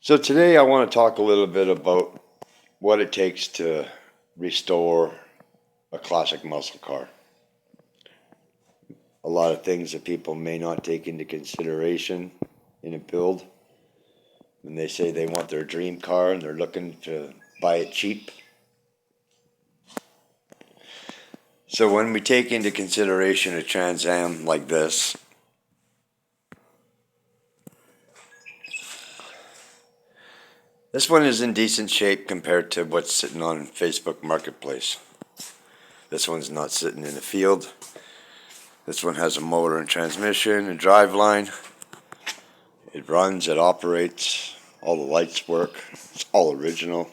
So today I want to talk a little bit about what it takes to restore a classic muscle car. A lot of things that people may not take into consideration in a build when they say they want their dream car and they're looking to buy it cheap. So when we take into consideration a Trans Am like this, this one is in decent shape compared to what's sitting on Facebook Marketplace. This one's not sitting in the field. This one has a motor and transmission and driveline. It runs, it operates, all the lights work. It's all original.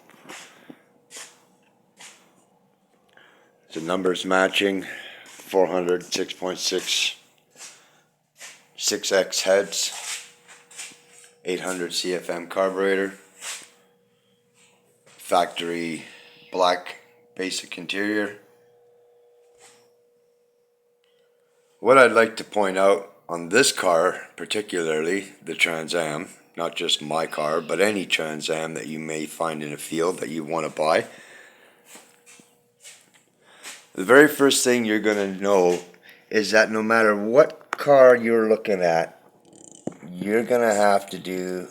The numbers matching, 400, 6.6, 6X heads, 800 CFM carburetor, factory black basic interior. What I'd like to point out on this car, particularly the Trans Am, not just my car, but any Trans Am that you may find in a field that you want to buy, the very first thing you're going to know is that no matter what car you're looking at, you're going to have to do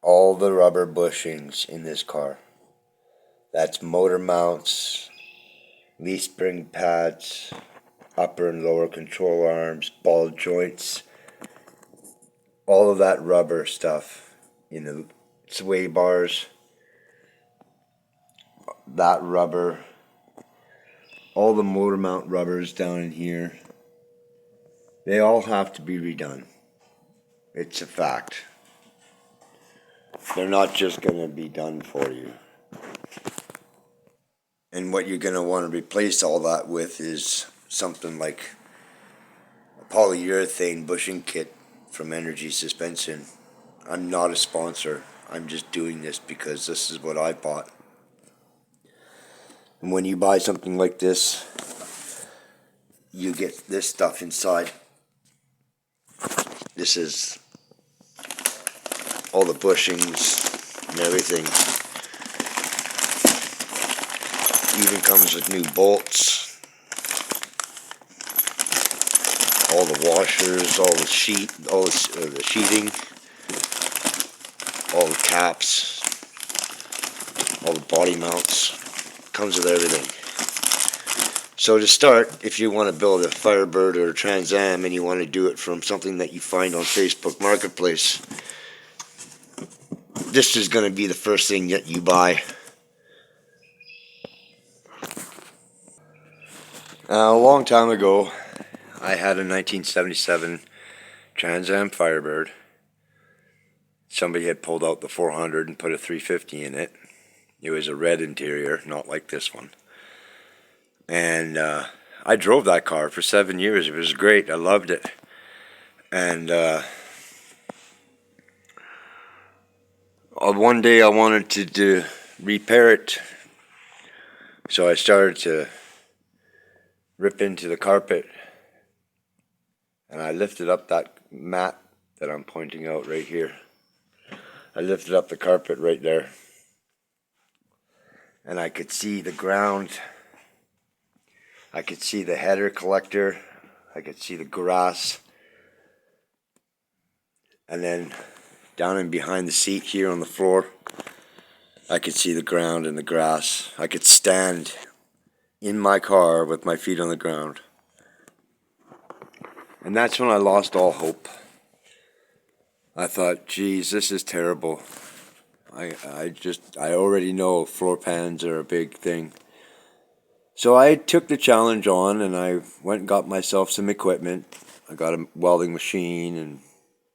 all the rubber bushings in this car. That's motor mounts, leaf spring pads, upper and lower control arms, ball joints, all of that rubber stuff, sway bars, that rubber, all the motor mount rubbers down in here, they all have to be redone. It's a fact. They're not just going to be done for you. And what you're going to want to replace all that with is something like a polyurethane bushing kit from Energy Suspension. I'm not a sponsor. I'm just doing this because this is what I bought. And when you buy something like this, you get this stuff inside. This is all the bushings and everything. Even comes with new bolts, all the washers, all the the sheeting, all the caps, all the body mounts. Comes with everything. So to start, if you want to build a Firebird or a Trans Am and you want to do it from something that you find on Facebook Marketplace, this is going to be the first thing that you buy. A long time ago, I had a 1977 Trans Am Firebird. Somebody had pulled out the 400 and put a 350 in it. It was a red interior, not like this one. And I drove that car for 7 years. It was great. I loved it. And one day I wanted to repair it. So I started to rip into the carpet. And I lifted up that mat that I'm pointing out right here. I lifted up the carpet right there. And I could see the ground. I could see the header collector. I could see the grass. And then down in behind the seat here on the floor, I could see the ground and the grass. I could stand in my car with my feet on the ground. And that's when I lost all hope. I thought, geez, this is terrible. I already know floor pans are a big thing. So I took the challenge on and I went and got myself some equipment. I got a welding machine and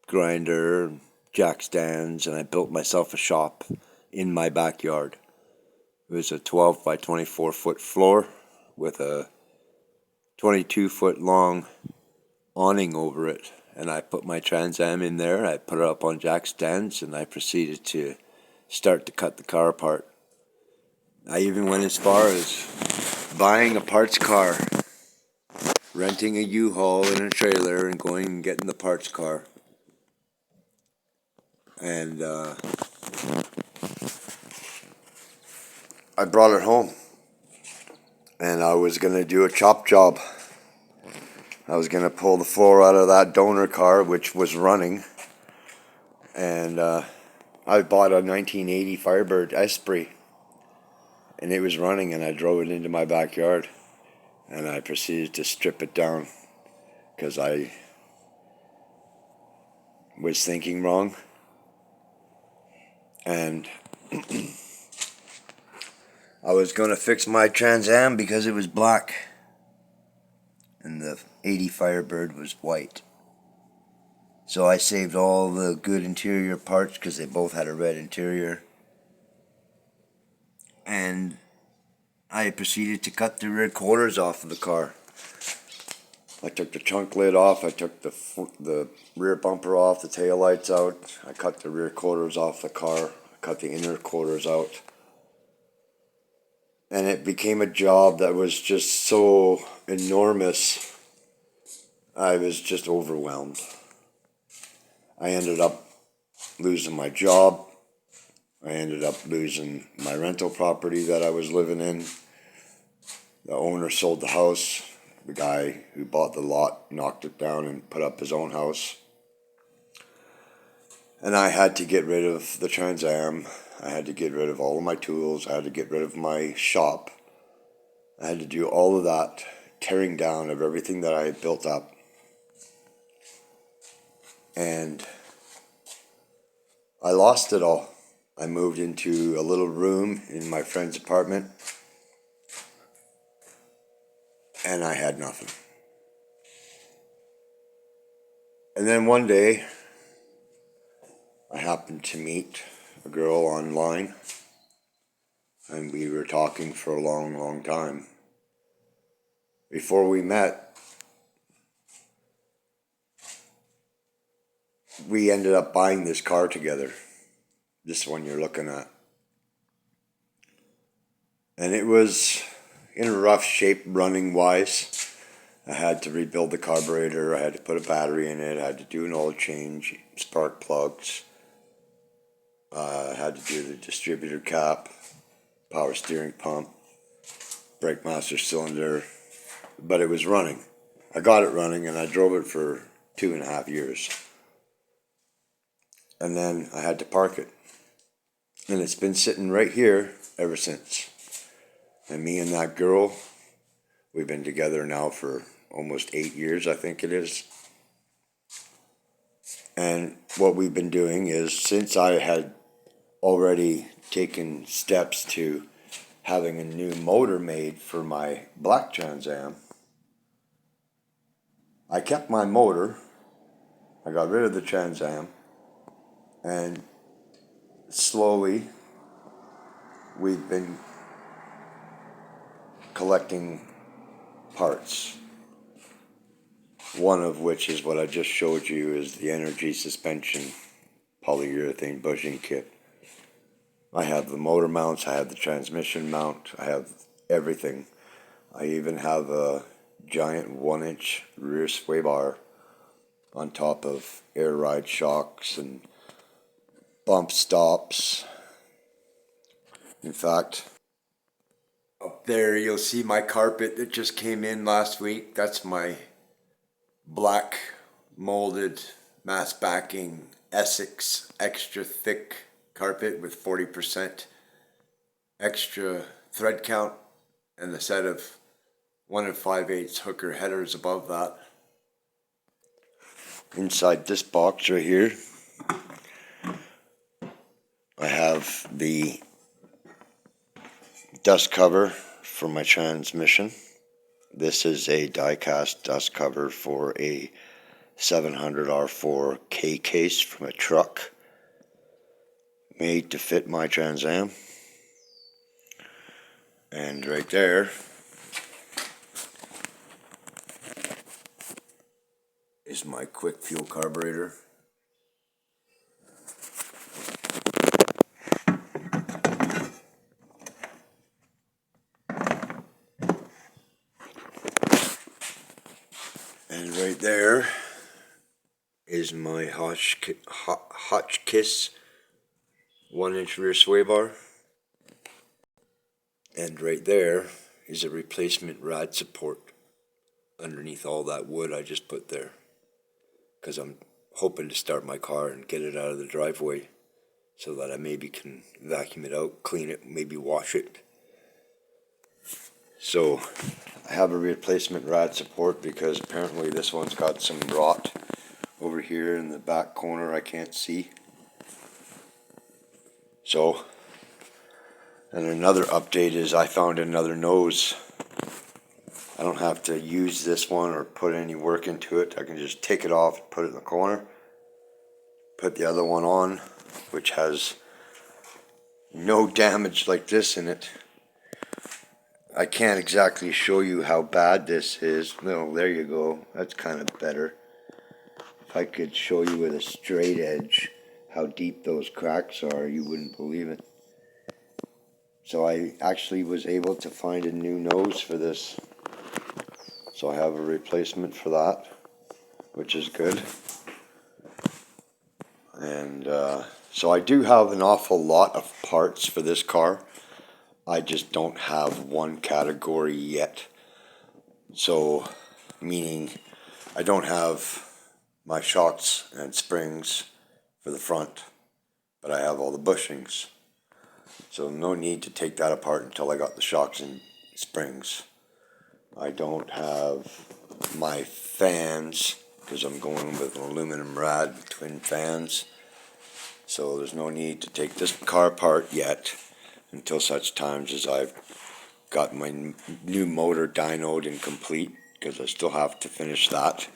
grinder and jack stands, and I built myself a shop in my backyard. It was a 12 by 24 foot floor with a 22 foot long awning over it. And I put my Trans Am in there, I put it up on jack stands, and I proceeded to start to cut the car apart. I even went as far as buying a parts car, renting a U-Haul in a trailer and going and getting the parts car. And I brought it home, and I was going to do a chop job. I was going to pull the floor out of that donor car, which was running, and I bought a 1980 Firebird Esprit, and it was running, and I drove it into my backyard, and I proceeded to strip it down because I was thinking wrong, and I was going to fix my Trans Am because it was black, and the 80 Firebird was white. So I saved all the good interior parts because they both had a red interior. And I proceeded to cut the rear quarters off of the car. I took the trunk lid off, I took the rear bumper off, the tail lights out, I cut the rear quarters off the car, I cut the inner quarters out. And it became a job that was just so enormous, I was just overwhelmed. I ended up losing my job. I ended up losing my rental property that I was living in. The owner sold the house. The guy who bought the lot knocked it down and put up his own house. And I had to get rid of the Trans Am. I had to get rid of all of my tools. I had to get rid of my shop. I had to do all of that tearing down of everything that I had built up. And I lost it all. I moved into a little room in my friend's apartment, and I had nothing. And then one day, I happened to meet a girl online, and we were talking for a long, long time. Before we met, we ended up buying this car together, this one you're looking at. And it was in rough shape running wise. I had to rebuild the carburetor, I had to put a battery in it, I had to do an oil change, spark plugs, I had to do the distributor cap, power steering pump, brake master cylinder, but it was running. I got it running and I drove it for 2.5 years. And then I had to park it. And it's been sitting right here ever since. And me and that girl, we've been together now for almost 8 years, I think it is. And what we've been doing is, since I had already taken steps to having a new motor made for my black Trans Am, I kept my motor, I got rid of the Trans Am, and slowly we've been collecting parts. One of which is what I just showed you, is the energy suspension polyurethane bushing kit. I have the motor mounts, I have the transmission mount, I have everything. I even have a giant 1-inch rear sway bar on top of air ride shocks and bump stops. In fact, up there you'll see my carpet that just came in last week. That's my black molded mass backing Essex extra thick carpet with 40% extra thread count and a set of 1 5/8 hooker headers above that. Inside this box right here, I have the dust cover for my transmission. This is a die-cast dust cover for a 700 R4 K case from a truck, made to fit my Trans Am. And right there is my quick fuel carburetor. And right there is my Hotchkiss 1-inch rear sway bar. And right there is a replacement rad support underneath all that wood I just put there. Because I'm hoping to start my car and get it out of the driveway so that I maybe can vacuum it out, clean it, maybe wash it. So I have a replacement rad support because apparently this one's got some rot over here in the back corner I can't see. So, and another update is I found another nose. I don't have to use this one or put any work into it. I can just take it off, put it in the corner, put the other one on, which has no damage like this in it. I can't exactly show you how bad this is. No, there you go. That's kind of better. If I could show you with a straight edge how deep those cracks are, you wouldn't believe it. So I actually was able to find a new nose for this. So I have a replacement for that, which is good. And so I do have an awful lot of parts for this car. I just don't have one category yet. So, meaning I don't have my shocks and springs for the front, but I have all the bushings. So no need to take that apart until I got the shocks and springs. I don't have my fans because I'm going with an aluminum rad twin fans. So there's no need to take this car apart yet until such times as I've got my new motor dynoed and complete, because I still have to finish that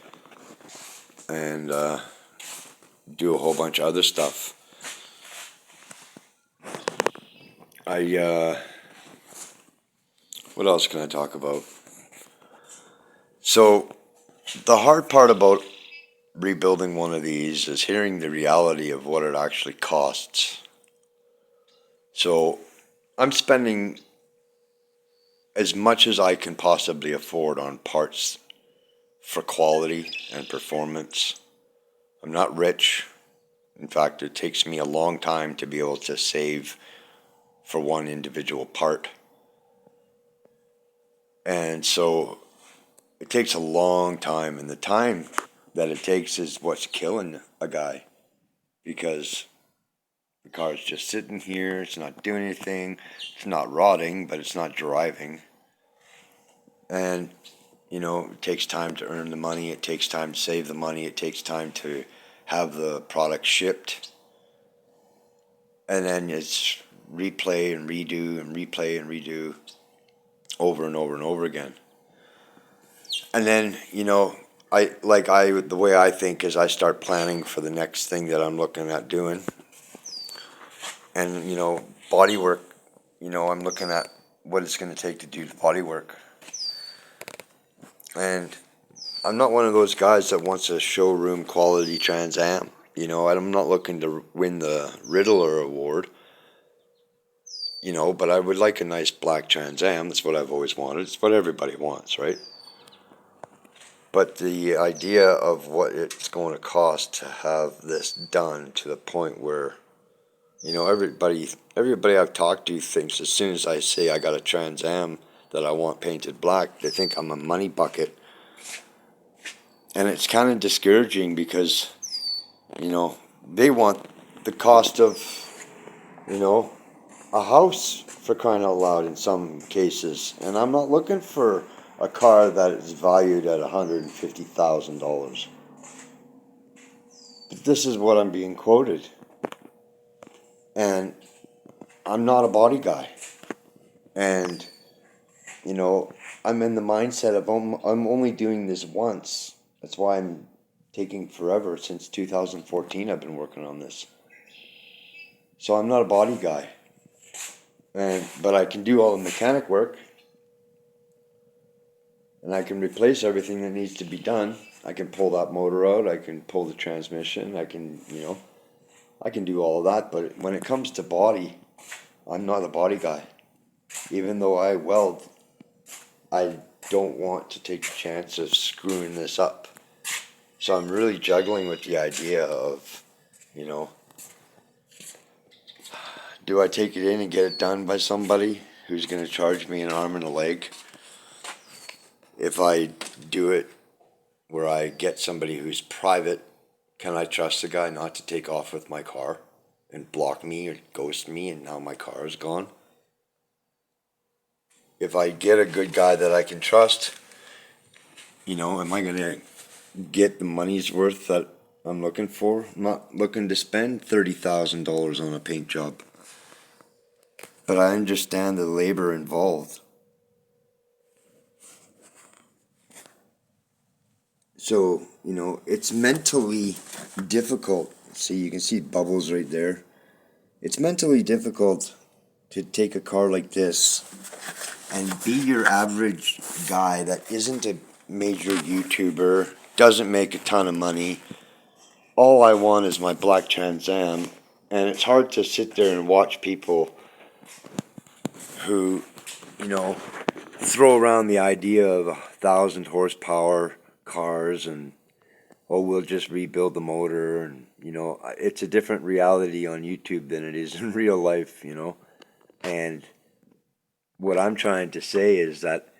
and do a whole bunch of other stuff. What else can I talk about? So the hard part about rebuilding one of these is hearing the reality of what it actually costs. So I'm spending as much as I can possibly afford on parts for quality and performance. I'm not rich. In fact, it takes me a long time to be able to save for one individual part. And so it takes a long time, and the time that it takes is what's killing a guy, because the car's just sitting here, it's not doing anything, it's not rotting, but it's not driving. And, you know, it takes time to earn the money, it takes time to save the money, it takes time to have the product shipped. And then it's replay and redo and replay and redo over and over and over again. And then, you know, the way I think is I start planning for the next thing that I'm looking at doing. And, you know, body work, you know, I'm looking at what it's going to take to do the body work. And I'm not one of those guys that wants a showroom quality Trans Am. You know, I'm not looking to win the Riddler Award. You know, but I would like a nice black Trans Am. That's what I've always wanted. It's what everybody wants, right? But the idea of what it's going to cost to have this done to the point where, you know, everybody I've talked to thinks as soon as I say I got a Trans Am that I want painted black, they think I'm a money bucket. And it's kind of discouraging because, you know, they want the cost of, you know, a house, for crying out loud, in some cases. And I'm not looking for a car that is valued at $150,000. But this is what I'm being quoted. And I'm not a body guy. And, you know, I'm in the mindset of I'm only doing this once. That's why I'm taking forever. Since 2014 I've been working on this. So I'm not a body guy. But I can do all the mechanic work. And I can replace everything that needs to be done. I can pull that motor out. I can pull the transmission. I can, you know, I can do all of that. But when it comes to body, I'm not a body guy. Even though I weld, I don't want to take the chance of screwing this up. So I'm really juggling with the idea of, you know, do I take it in and get it done by somebody who's going to charge me an arm and a leg? If I do it where I get somebody who's private, can I trust the guy not to take off with my car and block me or ghost me and now my car is gone? If I get a good guy that I can trust, am I going to get the money's worth that I'm looking for? I'm not looking to spend $30,000 on a paint job. But I understand the labor involved. So, it's mentally difficult. See, you can see bubbles right there. It's mentally difficult to take a car like this and be your average guy that isn't a major YouTuber, doesn't make a ton of money. All I want is my black Trans Am, and it's hard to sit there and watch people who, throw around the idea of 1,000 horsepower cars and, we'll just rebuild the motor, and it's a different reality on YouTube than it is in real life, and what I'm trying to say is that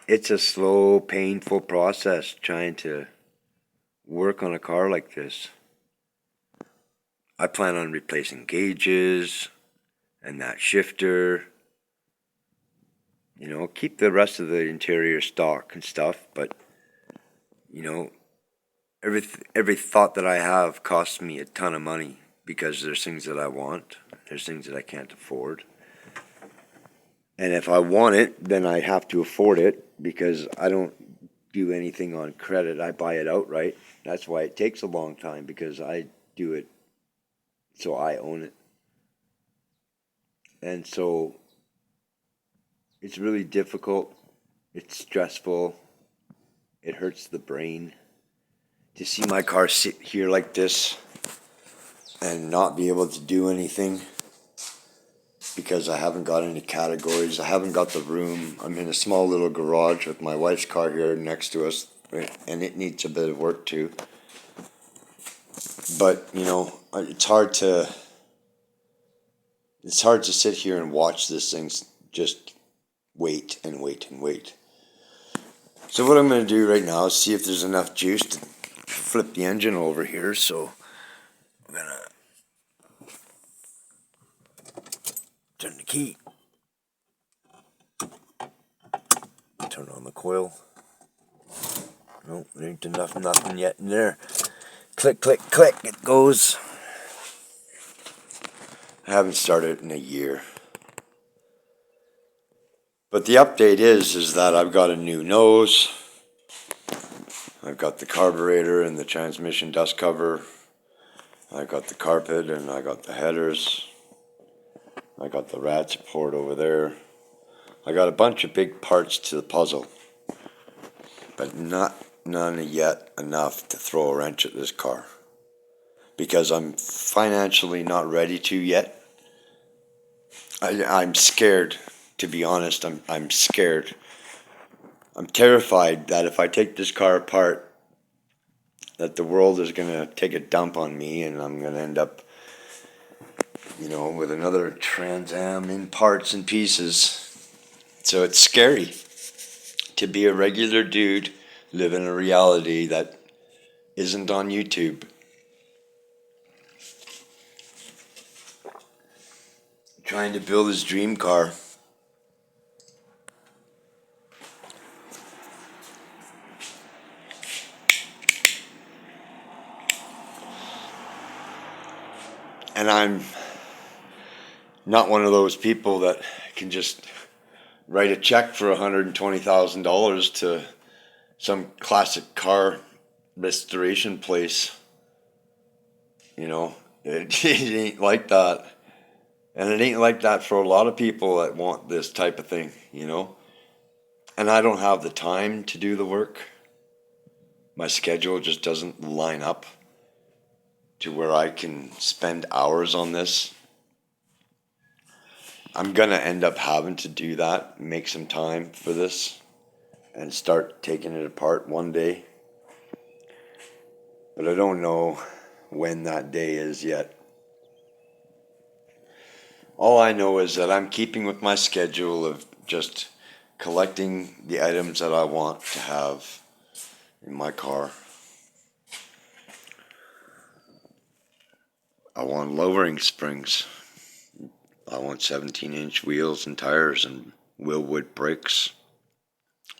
it's a slow, painful process trying to work on a car like this. I plan on replacing gauges and that shifter, keep the rest of the interior stock and stuff, but every thought that I have costs me a ton of money because there's things that I want, there's things that I can't afford. And if I want it, then I have to afford it because I don't do anything on credit. I buy it outright. That's why it takes a long time, because I do it so I own it. And so it's really difficult. It's stressful. It hurts the brain to see my car sit here like this and not be able to do anything because I haven't got any categories. I haven't got the room. I'm in a small little garage with my wife's car here next to us, and it needs a bit of work too. But, it's hard to sit here and watch this thing just wait and wait and wait. So what I'm going to do right now is see if there's enough juice to flip the engine over here. So I'm going to turn the key, turn on the coil. Nope, there ain't nothing yet in there. Click, click, click, it goes. I haven't started in a year. But the update is that I've got a new nose. I've got the carburetor and the transmission dust cover. I got the carpet and I got the headers. I got the rad support over there. I got a bunch of big parts to the puzzle, but none yet enough to throw a wrench at this car because I'm financially not ready to yet. I'm scared, to be honest. I'm scared. I'm terrified that if I take this car apart, that the world is going to take a dump on me and I'm going to end up, with another Trans Am in parts and pieces. So it's scary to be a regular dude living a reality that isn't on YouTube. Trying to build his dream car. And I'm not one of those people that can just write a check for $120,000 to some classic car restoration place. It ain't like that. And it ain't like that for a lot of people that want this type of thing, And I don't have the time to do the work. My schedule just doesn't line up to where I can spend hours on this. I'm going to end up having to do that, make some time for this, and start taking it apart one day. But I don't know when that day is yet. All I know is that I'm keeping with my schedule of just collecting the items that I want to have in my car. I want lowering springs. I want 17-inch wheels and tires and Willwood brakes,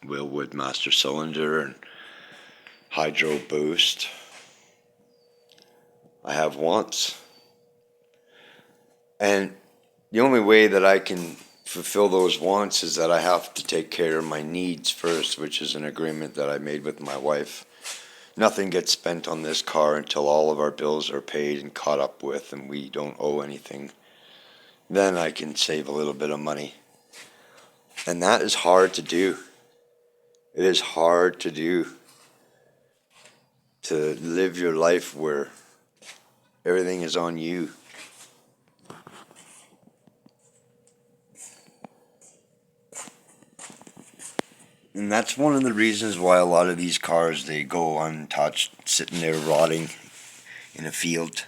Willwood master cylinder and hydro boost. I have wants. And the only way that I can fulfill those wants is that I have to take care of my needs first, which is an agreement that I made with my wife. Nothing gets spent on this car until all of our bills are paid and caught up with and we don't owe anything. Then I can save a little bit of money. And that is hard to do. It is hard to do. To live your life where everything is on you. And that's one of the reasons why a lot of these cars, they go untouched, sitting there rotting in a field.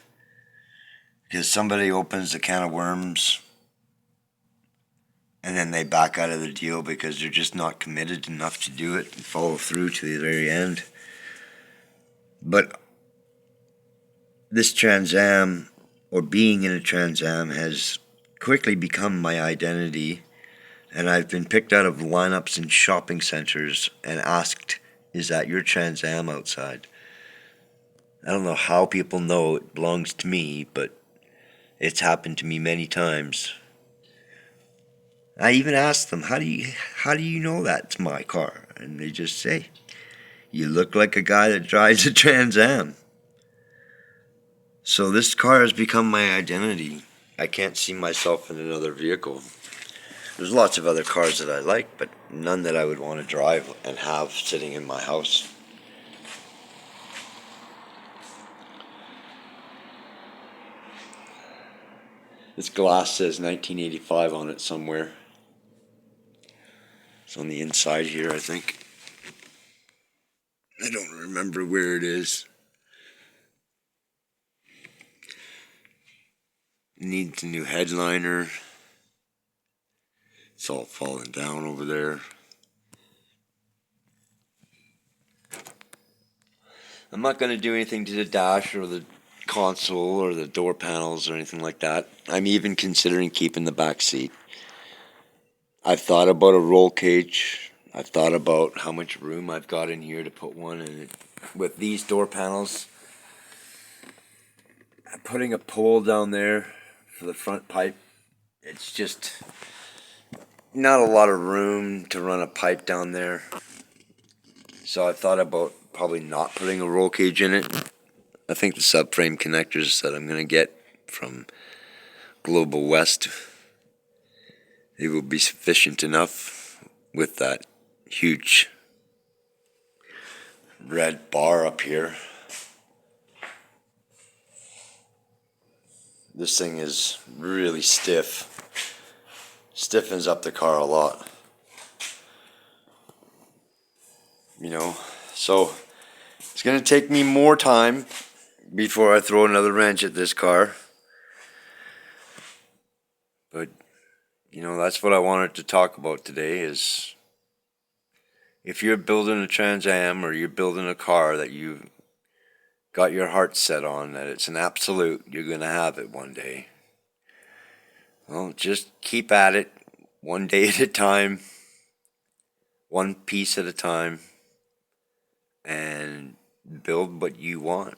Because somebody opens a can of worms and then they back out of the deal because they're just not committed enough to do it and follow through to the very end. But this Trans Am, or being in a Trans Am, has quickly become my identity. And I've been picked out of lineups in shopping centers and asked, is that your Trans Am outside? I don't know how people know it belongs to me, but it's happened to me many times. I even asked them, how do you know that's my car? And they just say, you look like a guy that drives a Trans Am. So this car has become my identity. I can't see myself in another vehicle. There's lots of other cars that I like, but none that I would want to drive and have sitting in my house. This glass says 1985 on it somewhere. It's on the inside here, I think. I don't remember where it is. It needs a new headliner. It's all falling down over there. I'm not going to do anything to the dash or the console or the door panels or anything like that. I'm even considering keeping the back seat. I've thought about a roll cage. I've thought about how much room I've got in here to put one in it. With these door panels, putting a pole down there for the front pipe, it's just not a lot of room to run a pipe down there. So I thought about probably not putting a roll cage in it. I think the subframe connectors that I'm going to get from Global West, they will be sufficient enough with that huge red bar up here. This thing is really stiff. Stiffens up the car a lot. You know, so it's going to take me more time before I throw another wrench at this car. But, you know, that's what I wanted to talk about today is if you're building a Trans Am or you're building a car that you got your heart set on, that it's an absolute, you're going to have it one day. Well, just keep at it, one day at a time, one piece at a time, and build what you want.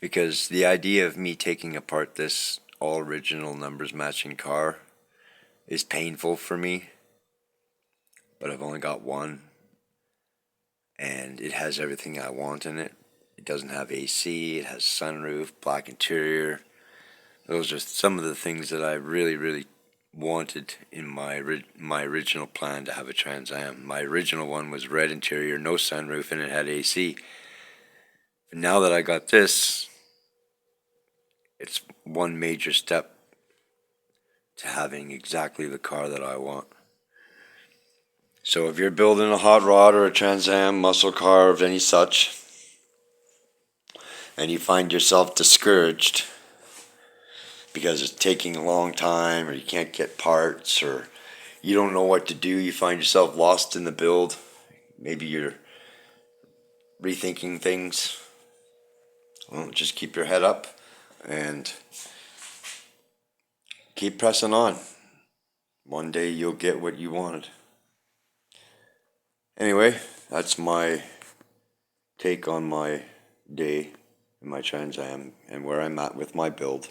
Because the idea of me taking apart this all original numbers matching car is painful for me, but I've only got one, and it has everything I want in it. It doesn't have AC, it has sunroof, black interior. Those are some of the things that I really, really wanted in my original plan to have a Trans Am. My original one was red interior, no sunroof, and it had AC. But now that I got this, it's one major step to having exactly the car that I want. So if you're building a hot rod or a Trans Am, muscle car of any such, and you find yourself discouraged, because it's taking a long time, or you can't get parts, or you don't know what to do, you find yourself lost in the build, maybe you're rethinking things, well, just keep your head up and keep pressing on. One day you'll get what you wanted. Anyway, that's my take on my day in my Trans Am and where I'm at with my build.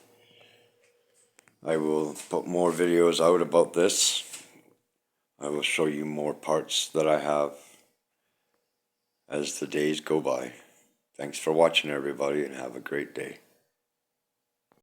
I will put more videos out about this. I will show you more parts that I have as the days go by. Thanks for watching, everybody, and have a great day.